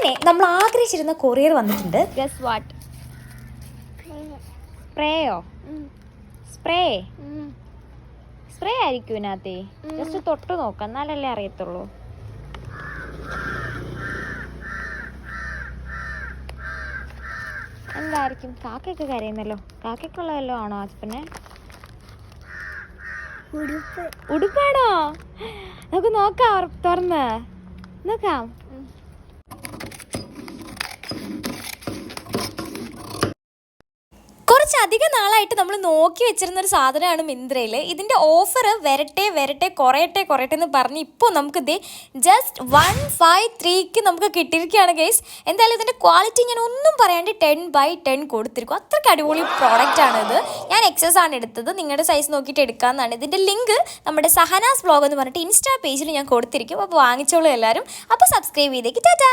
അങ്ങനെ നമ്മൾ ആഗ്രഹിച്ചിരുന്ന കൊറിയർ വന്നിട്ടുണ്ട്. Guess what? സ്പ്രേയോ? സ്പ്രേ സ്പ്രേ ആയിരിക്കും ഇതിനകത്തെ. ജസ്റ്റ് തൊട്ട് നോക്കാം, എന്നാലല്ലേ അറിയത്തുള്ളൂ. എന്തായിരിക്കും? കാക്കയൊക്കെ കരയുന്നല്ലോ. കാക്കയ്ക്കുള്ള വല്ലതും ആണോ ഹസ്ബൻഡ്? ഉടുപ്പാണോ? നമുക്ക് നോക്കാം, തുറന്ന് നോക്കാം. കുറച്ചധികം നാളായിട്ട് നമ്മൾ നോക്കി വെച്ചിരുന്ന ഒരു സാധനമാണ് മിന്ത്രയിൽ. ഇതിൻ്റെ ഓഫർ വരട്ടെ കുറയട്ടെ എന്ന് പറഞ്ഞ് ഇപ്പോൾ നമുക്കിത് ജസ്റ്റ് 153ക്ക് നമുക്ക് കിട്ടിയിരിക്കുകയാണ് ഗൈസ്. എന്തായാലും ഇതിൻ്റെ ക്വാളിറ്റി ഞാൻ ഒന്നും പറയാണ്ട് 10/10 കൊടുത്തിരിക്കും. അത്രയ്ക്ക് അടിപൊളി പ്രോഡക്റ്റാണ് ഇത്. ഞാൻ XS ആണ് എടുത്തത്, നിങ്ങളുടെ സൈസ് നോക്കിയിട്ട് എടുക്കാമെന്നാണ്. ഇതിൻ്റെ ലിങ്ക് നമ്മുടെ സഹനാസ് വ്ലോഗ് എന്ന് പറഞ്ഞിട്ട് ഇൻസ്റ്റാ പേജിൽ ഞാൻ കൊടുത്തിരിക്കും. അപ്പോൾ വാങ്ങിച്ചോളൂ എല്ലാവരും. അപ്പോൾ സബ്സ്ക്രൈബ് ചെയ്തേക്ക്. ടാറ്റാ.